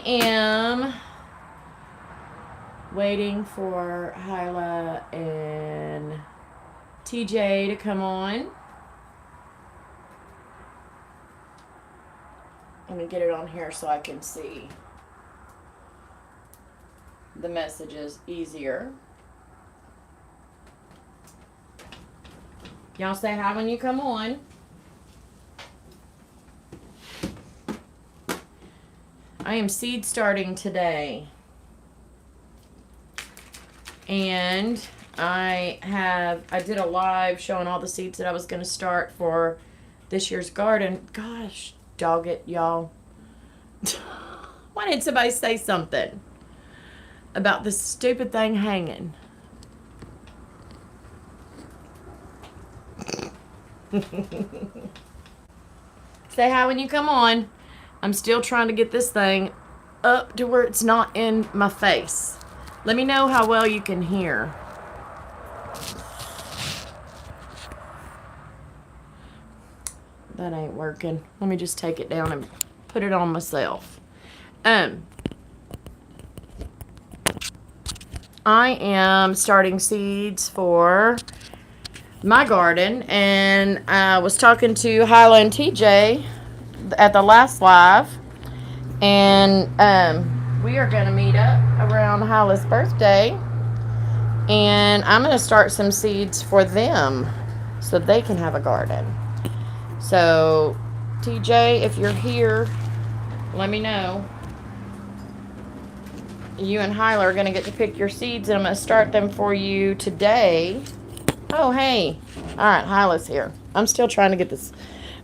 am waiting for Hyla and TJ to come on. I'm going to get it on here so I can see the messages easier. Y'all say hi when you come on. I am seed starting today. And I did a live showing all the seeds that I was going to start for this year's garden. Gosh, dog it, y'all. Why didn't somebody say something about this stupid thing hanging? Say hi when you come on. I'm still trying to get this thing up to where it's not in my face. Let me know how well you can hear. That ain't working. Let me just take it down and put it on myself. I am starting seeds for my garden, and I was talking to Hyla and TJ at the last live, and we are going to meet up around Hyla's birthday, and I'm going to start some seeds for them so they can have a garden. So, TJ, if you're here, let me know. You and Hyla are going to get to pick your seeds, and I'm going to start them for you today. Oh, hey. All right, Hyla's here. I'm still trying to get this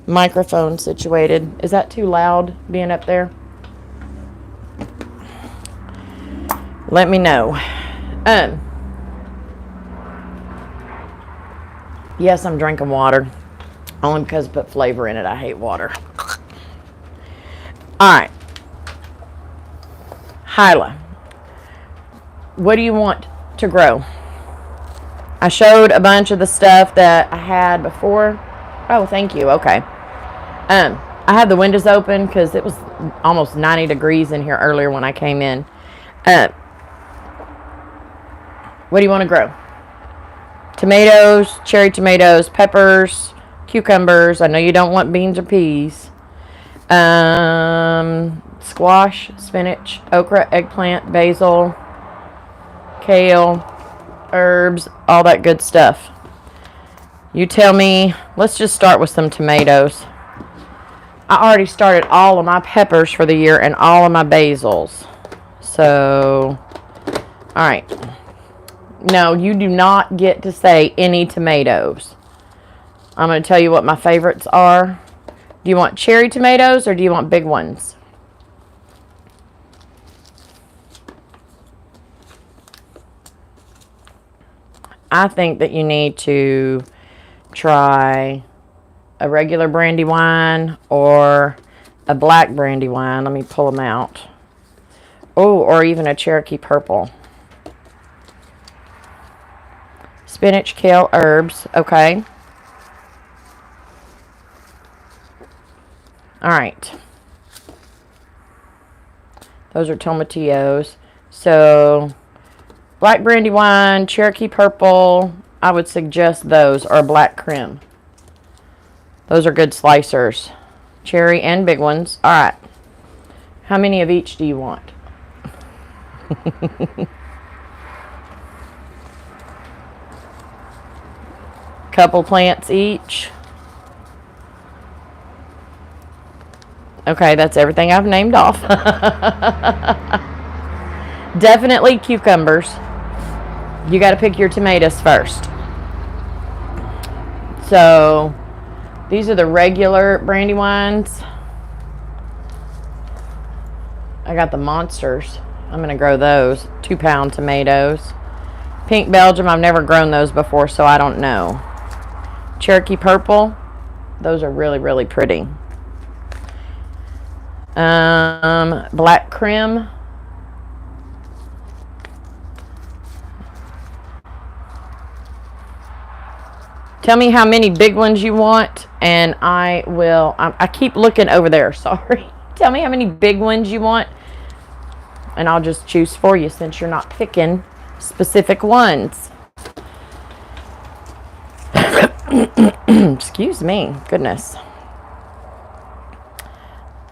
microphone situated. Is that too loud being up there? Let me know. Yes, I'm drinking water. Only because I put flavor in it. I hate water. Alright. Hyla, what do you want to grow? I showed a bunch of the stuff that I had before. Oh, thank you. Okay. I had the windows open because it was almost 90 degrees in here earlier when I came in. What do you want to grow? Tomatoes, cherry tomatoes, peppers, cucumbers. I know you don't want beans or peas. Squash, spinach, okra, eggplant, basil, kale, herbs, all that good stuff. You tell me. Let's just start with some tomatoes. I already started all of my peppers for the year and all of my basils. So, alright. No, you do not get to say any tomatoes. I'm going to tell you what my favorites are. Do you want cherry tomatoes or do you want big ones? I think that you need to try a regular Brandywine or a black Brandywine. Let me pull them out. Oh, or even a Cherokee purple. Spinach, kale, herbs. Okay. Alright. Those are tomatillos. So, black Brandywine, Cherokee purple. I would suggest those, or black creme. Those are good slicers. Cherry and big ones. Alright. How many of each do you want? Couple plants each. Okay, that's everything I've named off. Definitely cucumbers. You got to pick your tomatoes first. So, these are the regular Brandywines. I got the monsters. I'm going to grow those. 2-pound tomatoes. Pink Belgium, I've never grown those before, so I don't know. Cherokee purple. Those are really, really pretty. Black creme. Tell me how many big ones you want, and I will. I keep looking over there. Sorry. Tell me how many big ones you want, and I'll just choose for you since you're not picking specific ones. Excuse me. Goodness.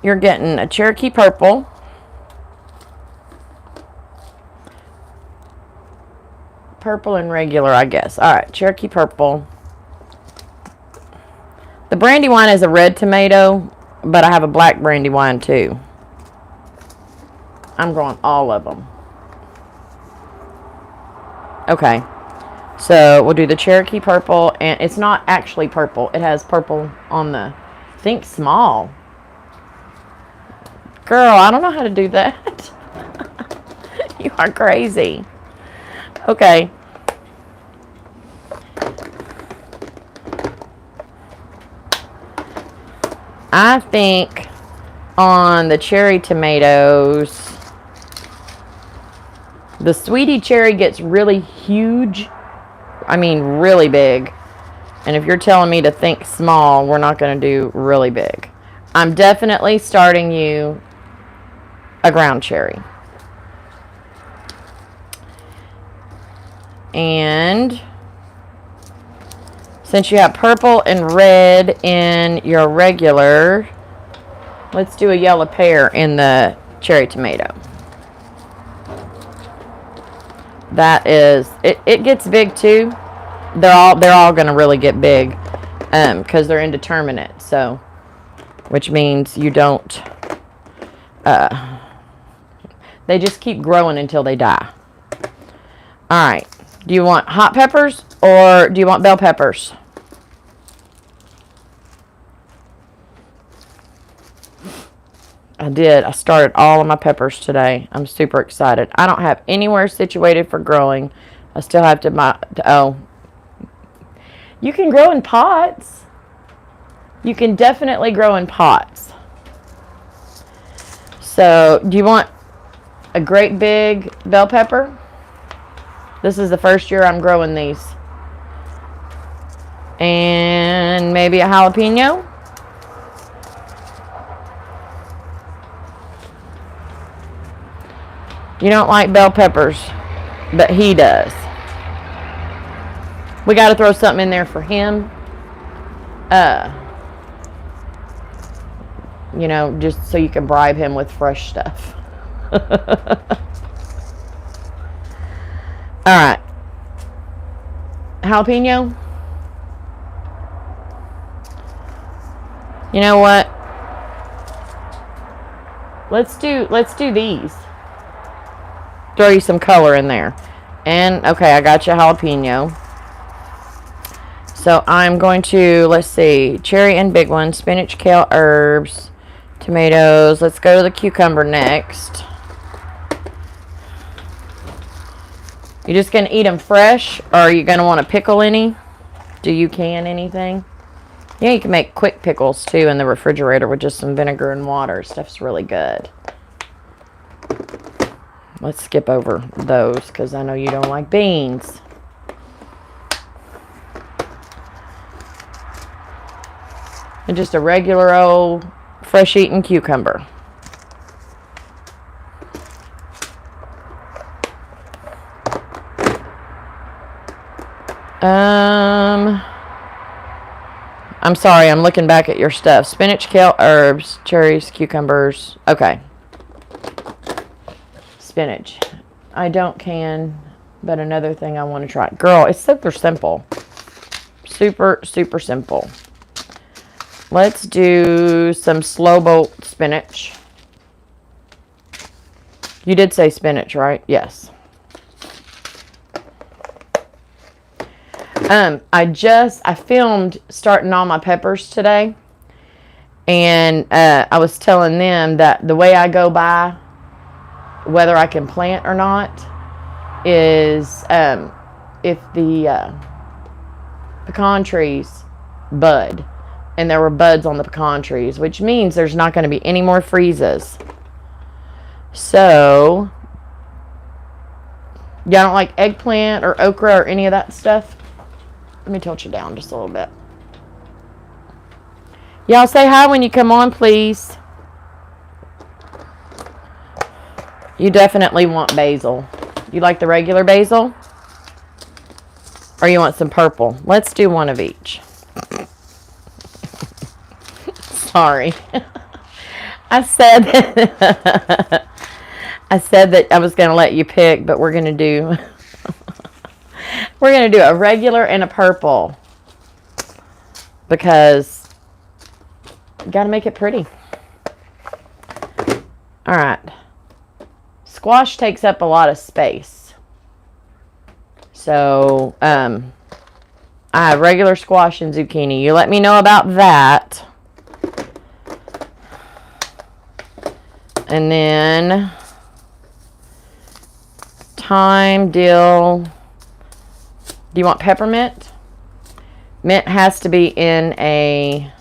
You're getting a Cherokee purple. Purple and regular, I guess. Alright, Cherokee purple. The Brandywine is a red tomato, but I have a black Brandywine too. I'm growing all of them. Okay. So, we'll do the Cherokee purple, and it's not actually purple. It has purple on the, think small. Girl, I don't know how to do that. You are crazy. Okay. I think on the cherry tomatoes, the sweetie cherry gets really huge. I mean, really big. And if you're telling me to think small, we're not going to do really big. I'm definitely starting you a ground cherry. And since you have purple and red in your regular, let's do a yellow pear in the cherry tomato. That is, it gets big too. They're all gonna really get big, because they're indeterminate. So, which means you don't. They just keep growing until they die. All right. Do you want hot peppers or do you want bell peppers? I started all of my peppers today. I'm super excited. I don't have anywhere situated for growing. I still have to you can grow in pots. You can definitely grow in pots. So, do you want a great big bell pepper? This is the first year I'm growing these. And maybe a jalapeno. You don't like bell peppers, but he does. We got to throw something in there for him. You know, just so you can bribe him with fresh stuff. Alright. Jalapeno. You know what? Let's do these. Throw you some color in there. And, okay, I got you jalapeno. So, I'm going to, let's see, cherry and big one, spinach, kale, herbs, tomatoes. Let's go to the cucumber next. You just going to eat them fresh, or are you going to want to pickle any? Do you can anything? Yeah, you can make quick pickles, too, in the refrigerator with just some vinegar and water. Stuff's really good. Let's skip over those, because I know you don't like beans. And just a regular old fresh-eating cucumber. I'm sorry, I'm looking back at your stuff. Spinach, kale, herbs, cherries, cucumbers. Okay. Spinach. I don't can, but another thing I want to try. Girl, it's super simple. Super, super simple. Let's do some slow bolt spinach. You did say spinach, right? Yes. I filmed starting all my peppers today. And I was telling them that the way I go by whether I can plant or not is if the pecan trees bud. And there were buds on the pecan trees, which means there's not going to be any more freezes. So, y'all don't like eggplant or okra or any of that stuff? Let me tilt you down just a little bit. Y'all say hi when you come on, please. You definitely want basil. You like the regular basil? Or you want some purple? Let's do one of each. Sorry. I said that I was going to let you pick, but we're going to do a regular and a purple because you got to make it pretty. All right. Squash takes up a lot of space. So, I have regular squash and zucchini. You let me know about that. And then thyme, dill. Do you want peppermint? Mint has to be in a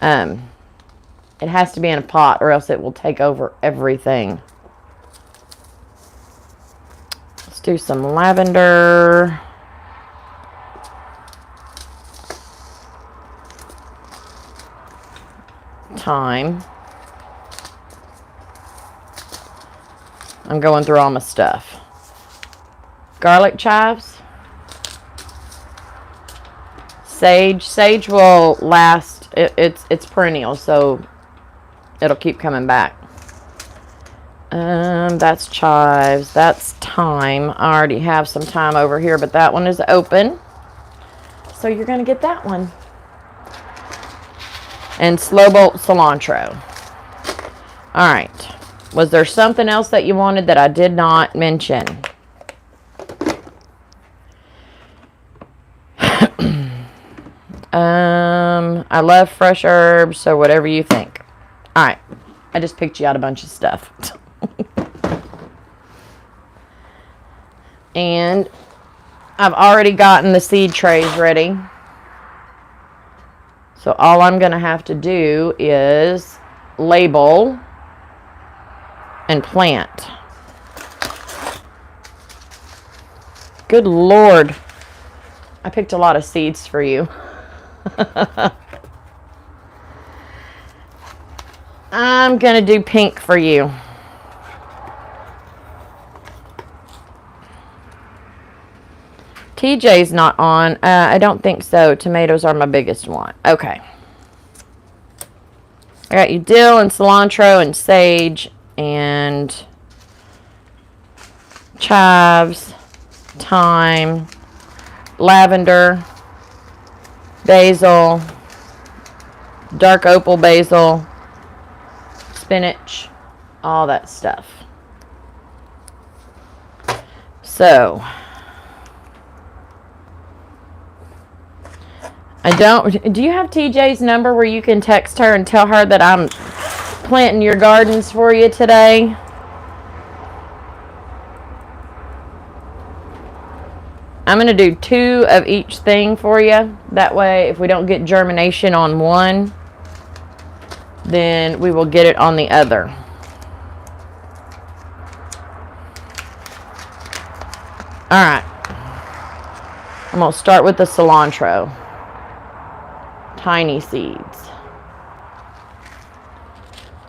it has to be in a pot or else it will take over everything. Let's do some lavender. Thyme. I'm going through all my stuff. Garlic chives. Sage. Sage will last. It's perennial, so it'll keep coming back. That's chives. That's thyme. I already have some thyme over here, but that one is open. So you're going to get that one. And slow bolt cilantro. All right. Was there something else that you wanted that I did not mention? I love fresh herbs, so whatever you think. All right. I just picked you out a bunch of stuff. And I've already gotten the seed trays ready. So all I'm going to have to do is label and plant. Good Lord. I picked a lot of seeds for you. I'm going to do pink for you. TJ's not on. I don't think so. Tomatoes are my biggest one. Okay. I got you dill and cilantro and sage and chives, thyme, lavender, basil, dark opal basil, spinach, all that stuff. So, do you have TJ's number where you can text her and tell her that I'm planting your gardens for you today? I'm going to do 2 of each thing for you. That way, if we don't get germination on one, then we will get it on the other. Alright. I'm going to start with the cilantro. Tiny seeds.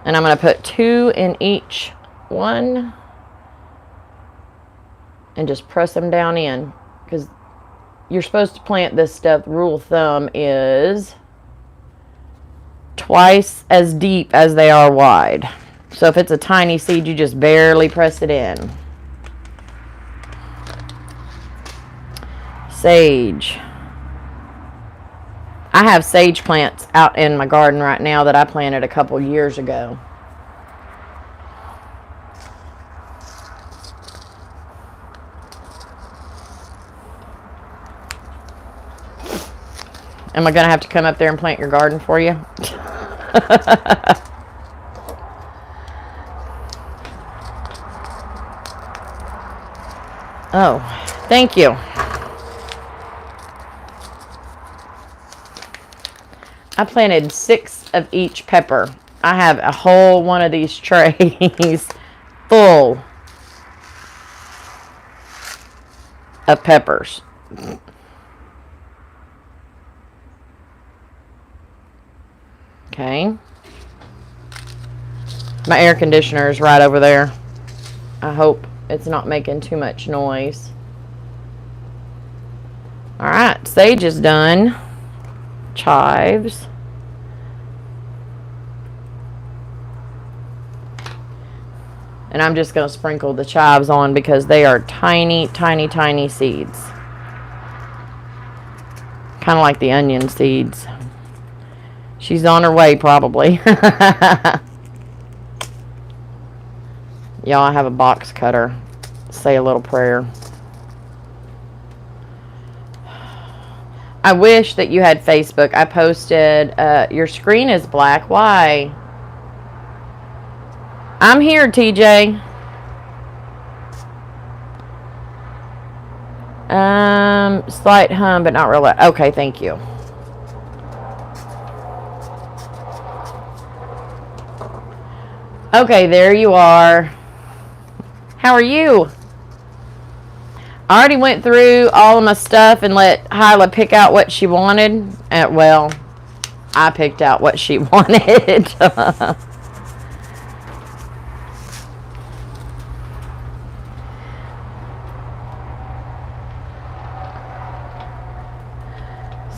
And I'm going to put 2 in each one. And just press them down in. Because you're supposed to plant this stuff. Rule of thumb is twice as deep as they are wide. So if it's a tiny seed, you just barely press it in. Sage. I have sage plants out in my garden right now that I planted a couple years ago. Am I going to have to come up there and plant your garden for you? Oh, thank you. I planted 6 of each pepper. I have a whole one of these trays full of peppers. Okay. My air conditioner is right over there. I hope it's not making too much noise. Alright, sage is done. Chives. And I'm just going to sprinkle the chives on because they are tiny, tiny, tiny seeds. Kind of like the onion seeds. She's on her way, probably. Y'all, I have a box cutter. Say a little prayer. I wish that you had Facebook. I posted, your screen is black. Why? I'm here, TJ. Slight hum, but not really. Okay, thank you. Okay, there you are. How are you? I already went through all of my stuff and let Hyla pick out what she wanted. Well, I picked out what she wanted.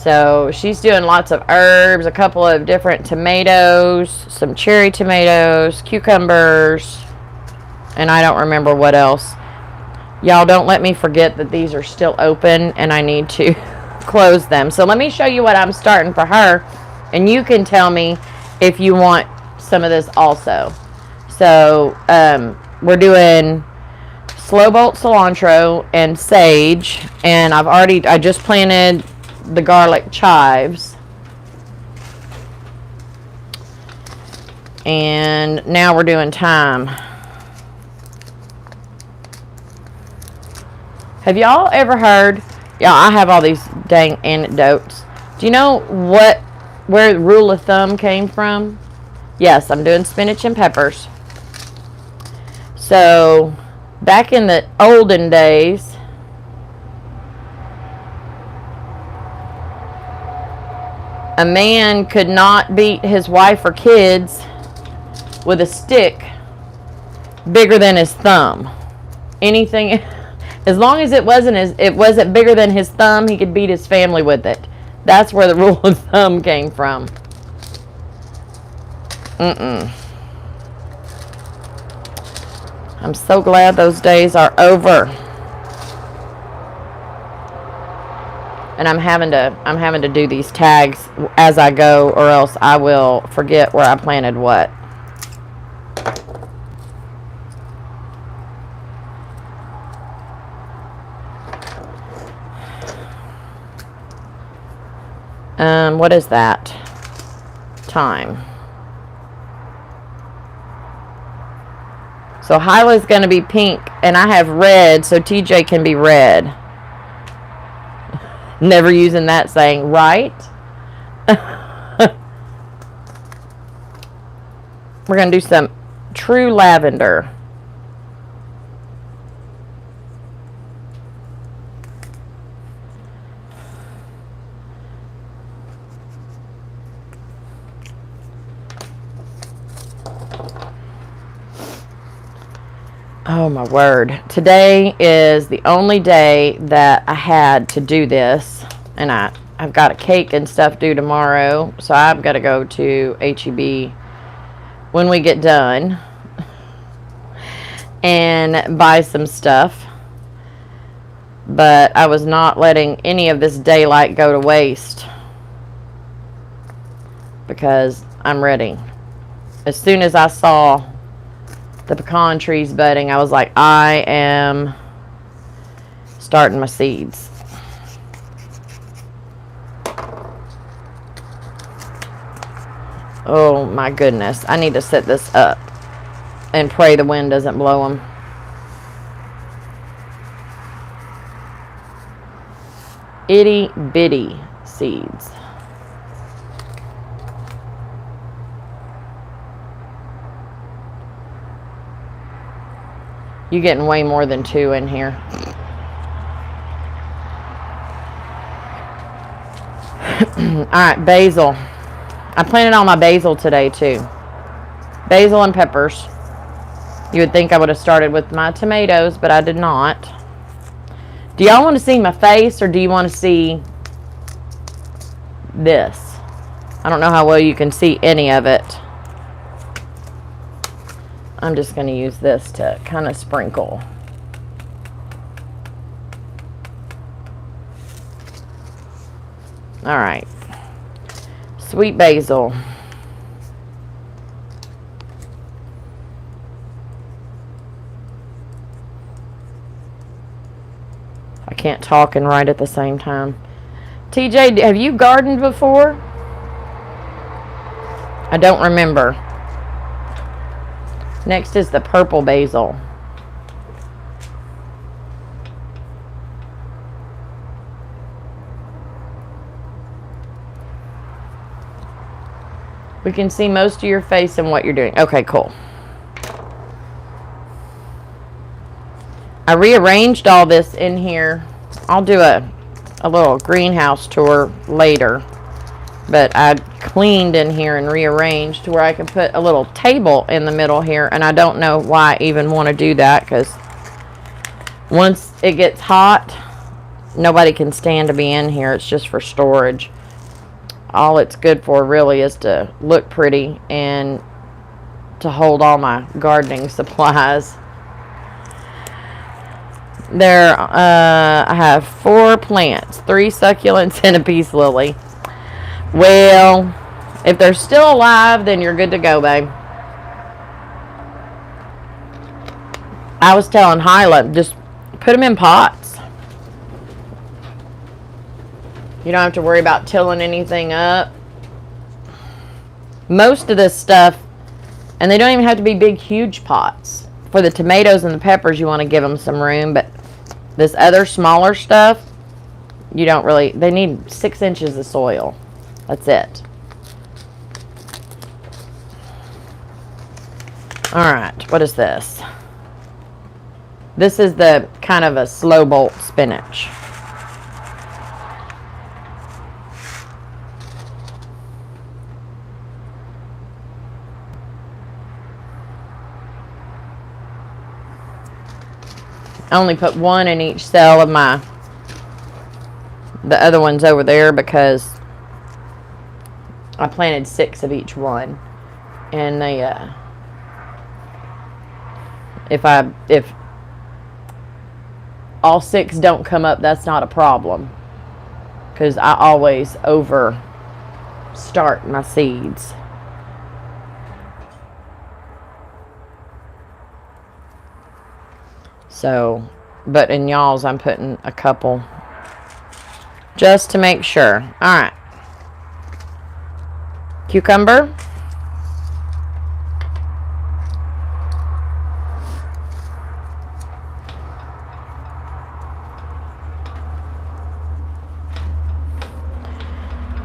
So she's doing lots of herbs, a couple of different tomatoes, some cherry tomatoes, cucumbers, and I don't remember what else. Y'all, don't let me forget that these are still open and I need to close them. So let me show you what I'm starting for her, and you can tell me if you want some of this also. So we're doing slow bolt cilantro and sage, and I just planted the garlic chives, and now we're doing thyme. Have y'all ever heard, yeah, I have all these dang anecdotes. Do you know where the rule of thumb came from? Yes, I'm doing spinach and peppers. So back in the olden days, a man could not beat his wife or kids with a stick bigger than his thumb. Anything, as long as it wasn't bigger than his thumb, he could beat his family with it. That's where the rule of thumb came from. I'm so glad those days are over. And I'm having to do these tags as I go, or else I will forget where I planted what. What is that? Thyme. So Hyla's going to be pink, and I have red, so TJ can be red. Never using that saying, right? We're going to do some true lavender. Oh my word. Today is the only day that I had to do this, and I've got a cake and stuff due tomorrow, so I've got to go to H-E-B when we get done and buy some stuff. But I was not letting any of this daylight go to waste because I'm ready. As soon as I saw the pecan trees budding, I was like, I am starting my seeds. Oh my goodness. I need to set this up and pray the wind doesn't blow them. Itty bitty seeds. You're getting way more than 2 in here. Alright, basil. I planted all my basil today too. Basil and peppers. You would think I would have started with my tomatoes, but I did not. Do y'all want to see my face, or do you want to see this? I don't know how well you can see any of it. I'm just going to use this to kind of sprinkle. All right. Sweet basil. I can't talk and write at the same time. TJ, have you gardened before? I don't remember. Next is the purple basil. We can see most of your face and what you're doing. Okay, cool. I rearranged all this in here. I'll do a little greenhouse tour later. But I cleaned in here and rearranged to where I can put a little table in the middle here. And I don't know why I even want to do that, because once it gets hot, nobody can stand to be in here. It's just for storage. All it's good for really is to look pretty and to hold all my gardening supplies. There, I have 4 plants, 3 succulents and a peace lily. Well, if they're still alive, then you're good to go, babe. I was telling Hyla, just put them in pots. You don't have to worry about tilling anything up. Most of this stuff, and they don't even have to be big, huge pots. For the tomatoes and the peppers, you want to give them some room, but this other smaller stuff, you don't really, they need 6 inches of soil. That's it. Alright, what is this? This is the kind of a slow bolt spinach. I only put 1 in each cell of the other ones over there, because I planted 6 of each one, and they, if all 6 don't come up, that's not a problem, because I always start my seeds. So, but in y'all's, I'm putting a couple just to make sure. All right. Cucumber.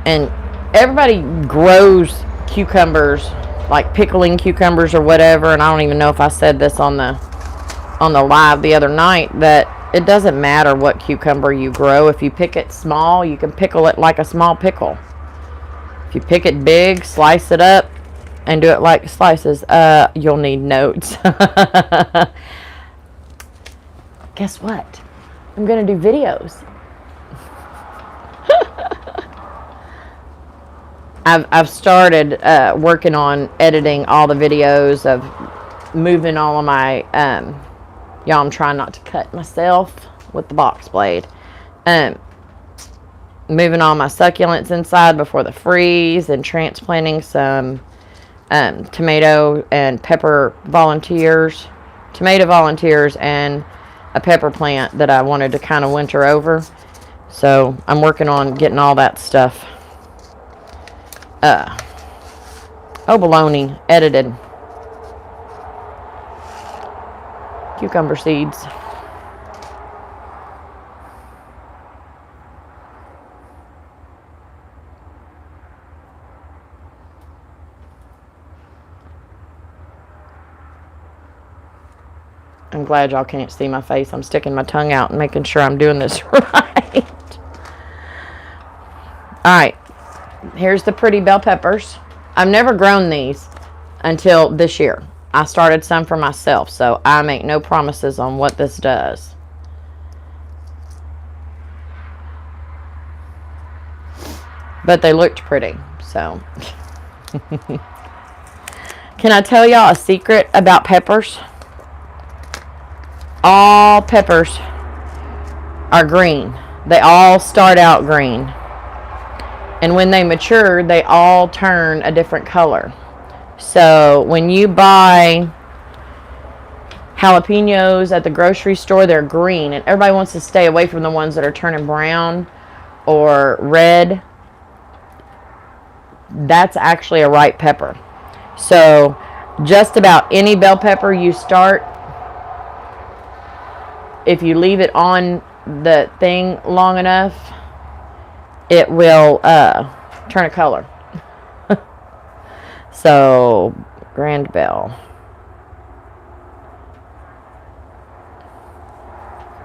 And everybody grows cucumbers, like pickling cucumbers or whatever, and I don't even know if I said this on the live the other night, that it doesn't matter what cucumber you grow. If you pick it small, you can pickle it like a small pickle. If you pick it big, slice it up, and do it like slices, you'll need notes. Guess what? I'm going to do videos. I've started working on editing all the videos of moving all of my, y'all, I'm trying not to cut myself with the box blade. Moving all my succulents inside before the freeze, and transplanting some tomato and pepper volunteers, and a pepper plant that I wanted to kind of winter over. So I'm working on getting all that stuff. Bologna, edited. Cucumber seeds. I'm glad y'all can't see my face. I'm sticking my tongue out and making sure I'm doing this right. Alright. Here's the pretty bell peppers. I've never grown these until this year. I started some for myself, so I make no promises on what this does. But they looked pretty, so. Can I tell y'all a secret about peppers? All peppers are green. They all start out green. And when they mature, they all turn a different color. So when you buy jalapenos at the grocery store, they're green. And everybody wants to stay away from the ones that are turning brown or red. That's actually a ripe pepper. So just about any bell pepper you start, if you leave it on the thing long enough, it will turn a color. So, Grand Bell.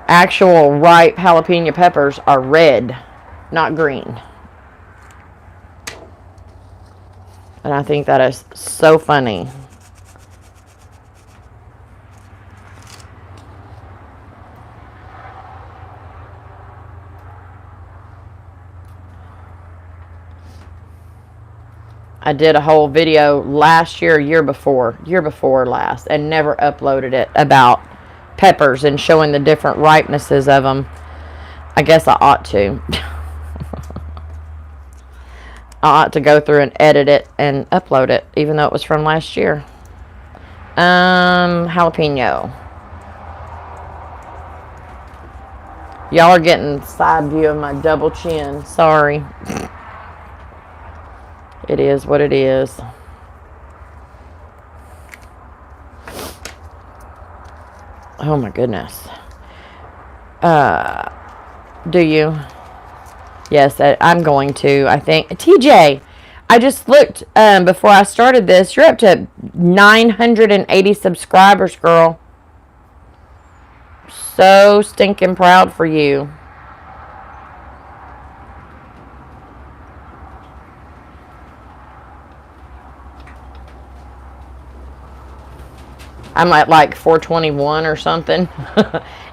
Actual ripe jalapeno peppers are red, not green. And I think that is so funny. I did a whole video last year, year before last, and never uploaded it, about peppers and showing the different ripenesses of them. I guess I ought to. I ought to go through and edit it and upload it, even though it was from last year. Jalapeno. Y'all are getting side view of my double chin. Sorry. It is what it is. Oh my goodness. Do you? Yes, I'm going to, I think. TJ, I just looked before I started this. You're up to 980 subscribers, girl. So stinking proud for you. I'm at like 421 or something.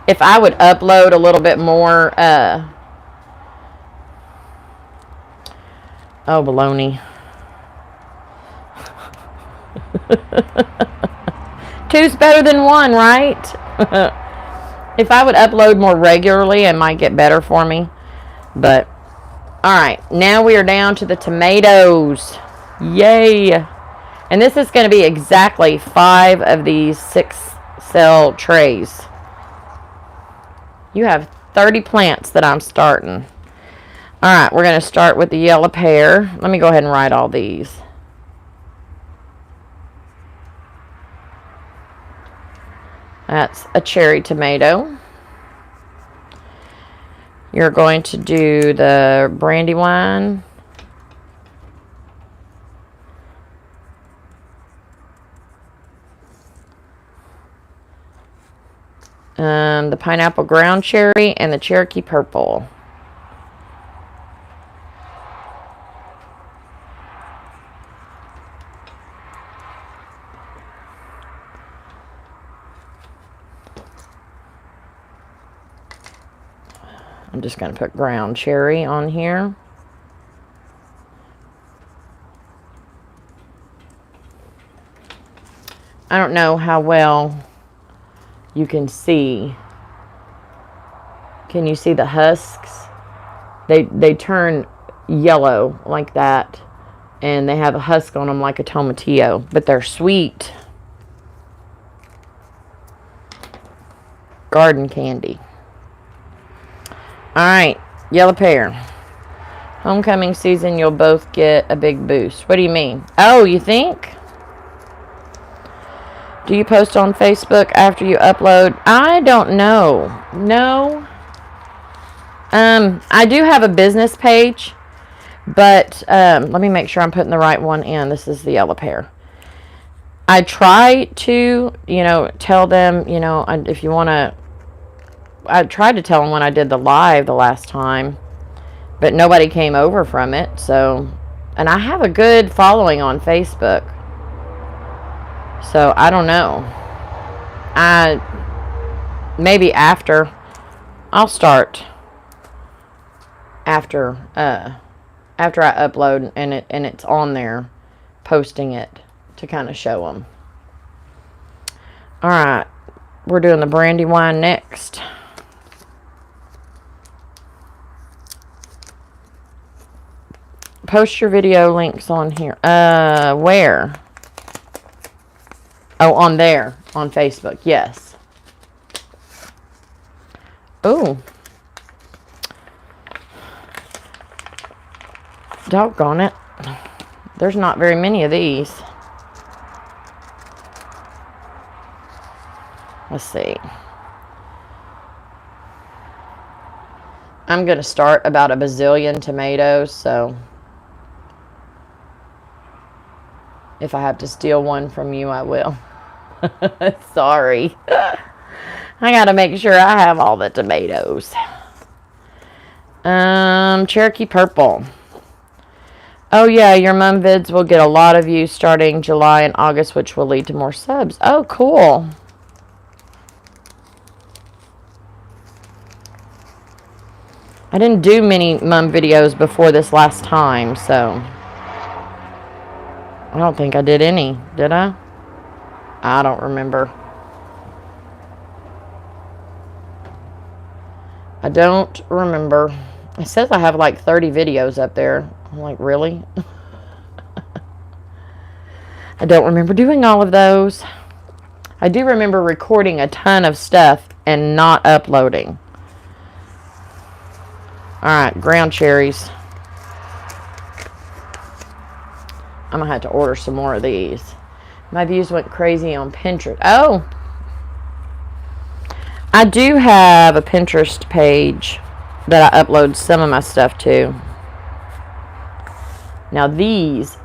If I would upload a little bit more, oh, baloney. Two's better than one, right? If I would upload more regularly, it might get better for me. But, alright, now we are down to the tomatoes. Yay! And this is going to be exactly 5 of these 6-cell trays. You have 30 plants that I'm starting. Alright, we're going to start with the yellow pear. Let me go ahead and write all these. That's a cherry tomato. You're going to do the Brandywine. The pineapple ground cherry and the Cherokee purple. I'm just going to put ground cherry on here. I don't know how well you can see. Can you see the husks? They turn yellow like that, and they have a husk on them like a tomatillo, but they're sweet. Garden candy. Alright, yellow pear. Homecoming season, you'll both get a big boost. What do you mean? Oh, you think? Do you post on Facebook after you upload? I don't know. No. I do have a business page, but let me make sure I'm putting the right one in. This is the yellow pear. I try to, tell them, if you want to. I tried to tell them when I did the live the last time, but nobody came over from it. So, and I have a good following on Facebook. So, I don't know. Maybe after. I'll start after I upload and it's on there, posting it to kind of show them. All right, we're doing the Brandywine next. Post your video links on here. Where? Oh, on there, on Facebook. Yes. Oh. Doggone it. There's not very many of these. Let's see. I'm going to start about a bazillion tomatoes, so if I have to steal one from you, I will. Sorry. I got to make sure I have all the tomatoes. Cherokee Purple. Oh, yeah, your mom vids will get a lot of views starting July and August, which will lead to more subs. Oh, cool. I didn't do many mom videos before this last time, so I don't think I did any. Did I? I don't remember. I don't remember. It says I have like 30 videos up there. I'm like, really? I don't remember doing all of those. I do remember recording a ton of stuff and not uploading. Alright, ground cherries. I'm going to have to order some more of these. My views went crazy on Pinterest. Oh! I do have a Pinterest page that I upload some of my stuff to. Now these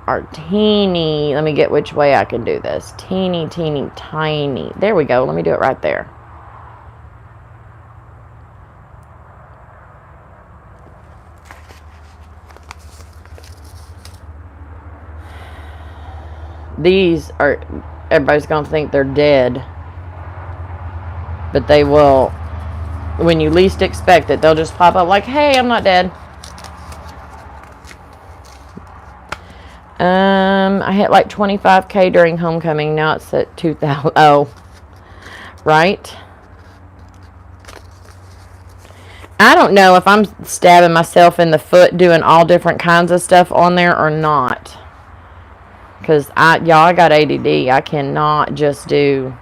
are teeny. Let me get which way I can do this. Teeny, teeny, tiny. There we go. Let me do it right there. These are, everybody's going to think they're dead. But they will, when you least expect it, they'll just pop up like, hey, I'm not dead. I hit like 25K during homecoming. Now it's at 2,000. Oh, right. I don't know if I'm stabbing myself in the foot doing all different kinds of stuff on there or not. Because I got ADD. I can't just do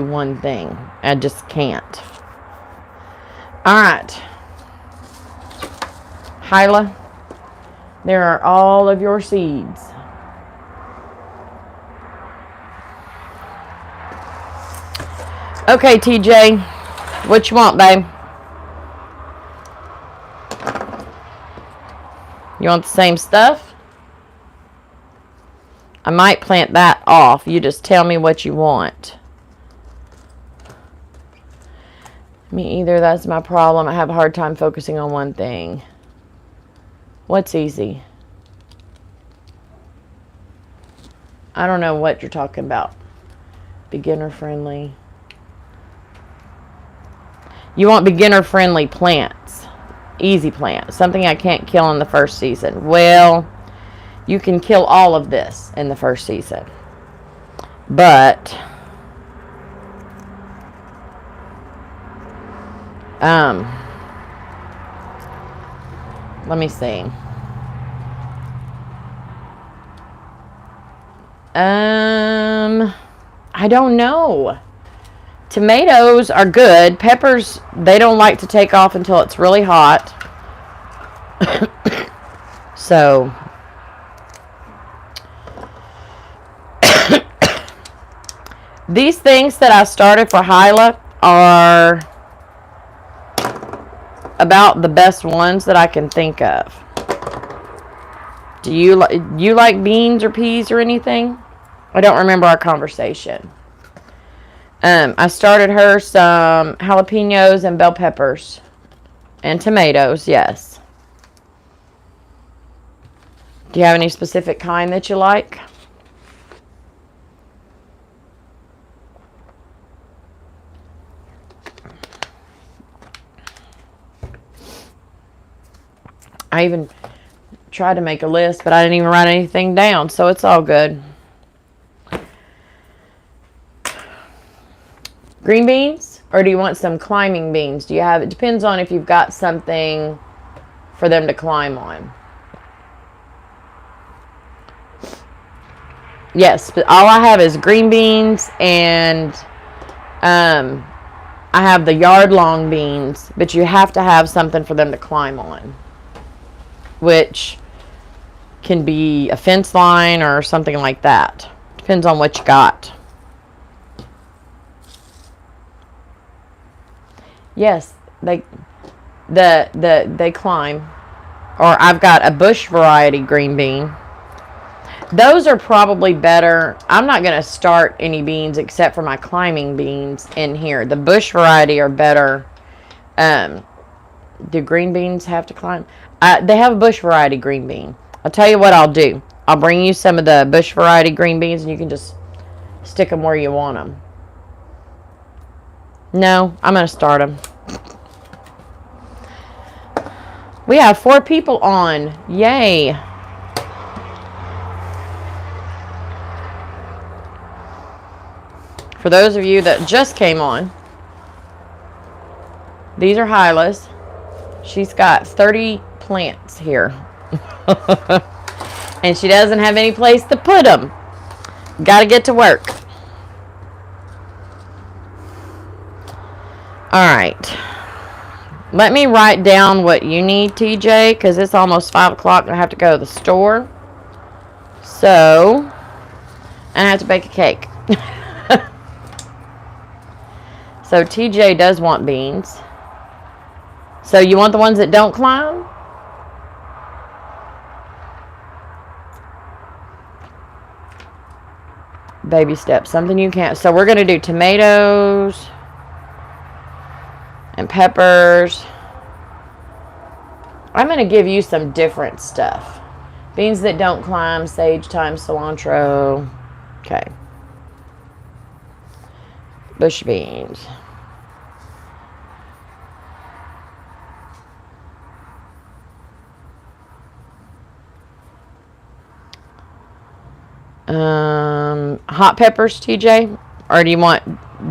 one thing. I just can't. Alright. Hyla, there are all of your seeds. Okay, TJ. What you want, babe? You want the same stuff? I might plant that off. You just tell me what you want. Me either. That's my problem. I have a hard time focusing on one thing. What's easy? I don't know what you're talking about. Beginner friendly. You want beginner friendly plants. Easy plants. Something I can't kill in the first season. Well, you can kill all of this in the first season. But let me see. I don't know. Tomatoes are good. Peppers, they don't like to take off until it's really hot. So these things that I started for Hyla are about the best ones that I can think of. Do you like beans or peas or anything? I don't remember our conversation. I started her some jalapenos and bell peppers and tomatoes, yes. Do you have any specific kind that you like? I even tried to make a list, but I didn't even write anything down, so it's all good. Green beans, or do you want some climbing beans? Do you have, it depends on if you've got something for them to climb on. Yes, but all I have is green beans, and I have the yard-long beans, but you have to have something for them to climb on, which can be a fence line or something like that. Depends on what you got. Yes, they climb. Or I've got a bush variety green bean. Those are probably better. I'm not going to start any beans except for my climbing beans in here. The bush variety are better. Do green beans have to climb? They have a bush variety green bean. I'll tell you what I'll do. I'll bring you some of the bush variety green beans, and you can just stick them where you want them. No, I'm going to start them. We have 4 people on. Yay. For those of you that just came on, these are Hyla's. She's got 30 plants here. And she doesn't have any place to put them. Got to get to work. Alright. Let me write down what you need, TJ, because it's almost 5 o'clock and I have to go to the store. So, I have to bake a cake. So, TJ does want beans. So, you want the ones that don't climb? Baby steps. Something you can't. So, we're going to do tomatoes and peppers. I'm going to give you some different stuff. Beans that don't climb, sage, thyme, cilantro. Okay. Bush beans. Hot peppers, TJ? Or do you want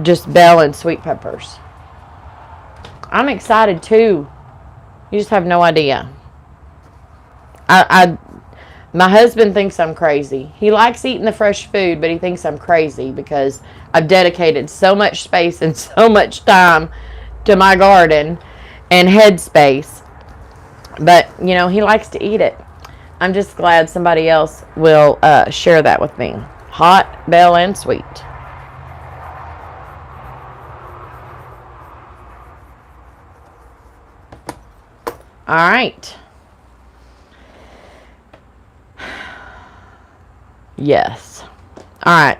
just bell and sweet peppers? I'm excited too. You just have no idea. My husband thinks I'm crazy. He likes eating the fresh food, but he thinks I'm crazy because I've dedicated so much space and so much time to my garden and headspace. But, you know, he likes to eat it. I'm just glad somebody else will share that with me. Hot, bell, and sweet. All right. Yes. All right.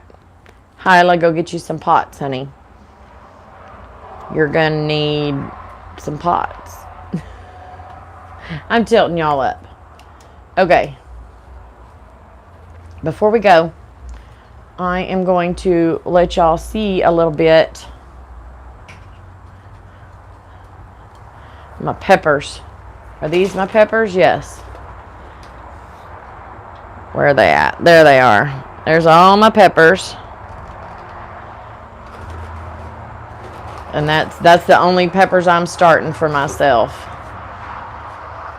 Hyla, go get you some pots, honey. You're going to need some pots. I'm tilting y'all up. Okay. Before we go, I am going to let y'all see a little bit my peppers. Are these my peppers? Yes. Where are they at? There they are. There's all my peppers. And that's the only peppers I'm starting for myself.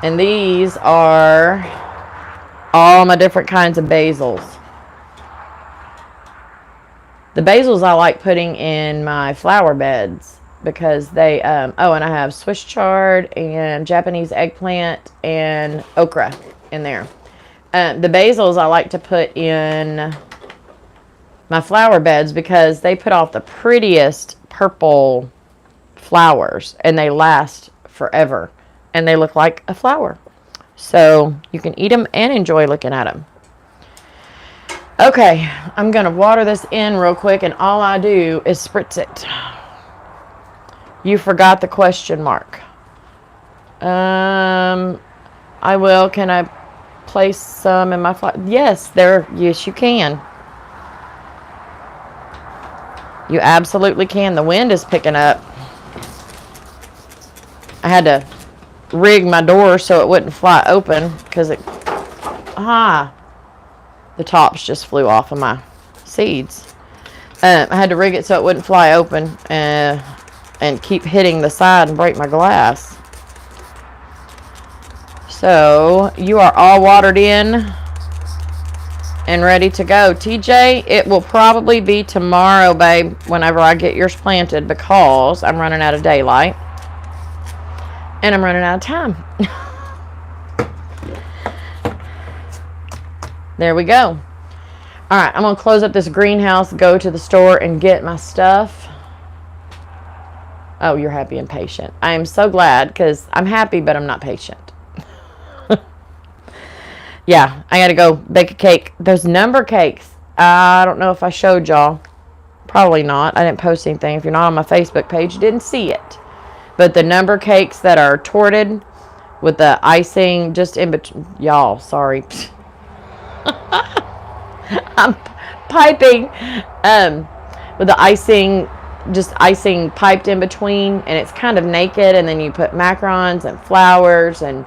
And these are all my different kinds of basils. The basils I like putting in my flower beds because they, oh, and I have Swiss chard and Japanese eggplant and okra in there. The basils I like to put in my flower beds because they put off the prettiest purple flowers and they last forever and they look like a flower. So you can eat them and enjoy looking at them. Okay, I'm going to water this in real quick and all I do is spritz it. You forgot the question mark. I will. Can I place some in my flower? Yes, yes, you can. You absolutely can. The wind is picking up. I had to rig my door so it wouldn't fly open because the tops just flew off of my seeds. I had to rig it so it wouldn't fly open and keep hitting the side and break my glass. So you are all watered in and ready to go. TJ, it will probably be tomorrow, babe, whenever I get yours planted, because I'm running out of daylight and I'm running out of time. There we go. All right, I'm going to close up this greenhouse, go to the store, and get my stuff. Oh, you're happy and patient. I am so glad, because I'm happy, but I'm not patient. Yeah, I got to go bake a cake. Those number cakes, I don't know if I showed y'all. Probably not. I didn't post anything. If you're not on my Facebook page, you didn't see it. But the number cakes that are torted with the icing just in between. Y'all, sorry. I'm piping with the icing, just icing piped in between, and it's kind of naked, and then you put macarons and flowers and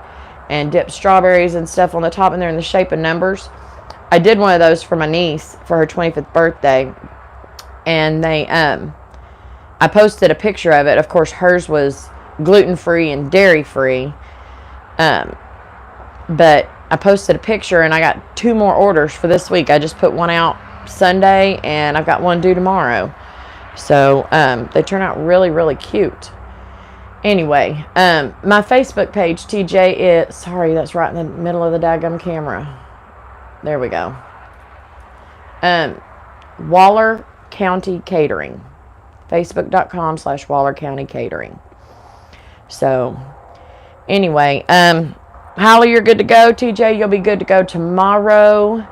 dip strawberries and stuff on the top, and they're in the shape of numbers. I did one of those for my niece for her 25th birthday, and I posted a picture of it. Of course, hers was gluten-free and dairy-free, but I posted a picture, and I got 2 more orders for this week. I just put one out Sunday, and I've got one due tomorrow. So they turn out really, really cute. Anyway, my Facebook page, TJ, is... Sorry, that's right in the middle of the daggum camera. There we go. Waller County Catering. Facebook.com/Waller County Catering. So, anyway, Hyla, you're good to go. TJ, you'll be good to go tomorrow.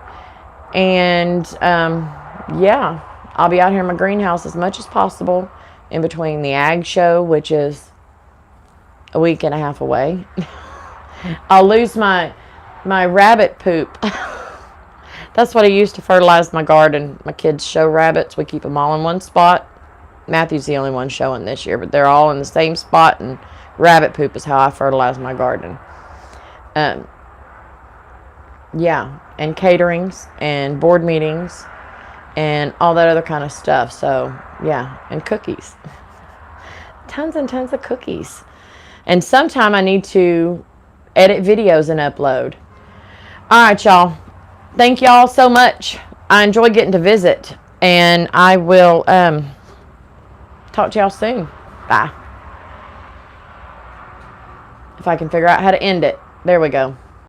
And, yeah, I'll be out here in my greenhouse as much as possible in between the ag show, which is a week and a half away. I'll lose my rabbit poop. That's what I use to fertilize my garden. My kids show rabbits. We keep them all in one spot. Matthew's the only one showing this year, but they're all in the same spot, and rabbit poop is how I fertilize my garden. Yeah, and caterings and board meetings and all that other kind of stuff. So, yeah, and cookies. Tons and tons of cookies. And sometime I need to edit videos and upload. All right, y'all. Thank y'all so much. I enjoy getting to visit. And I will talk to y'all soon. Bye. If I can figure out how to end it. There we go.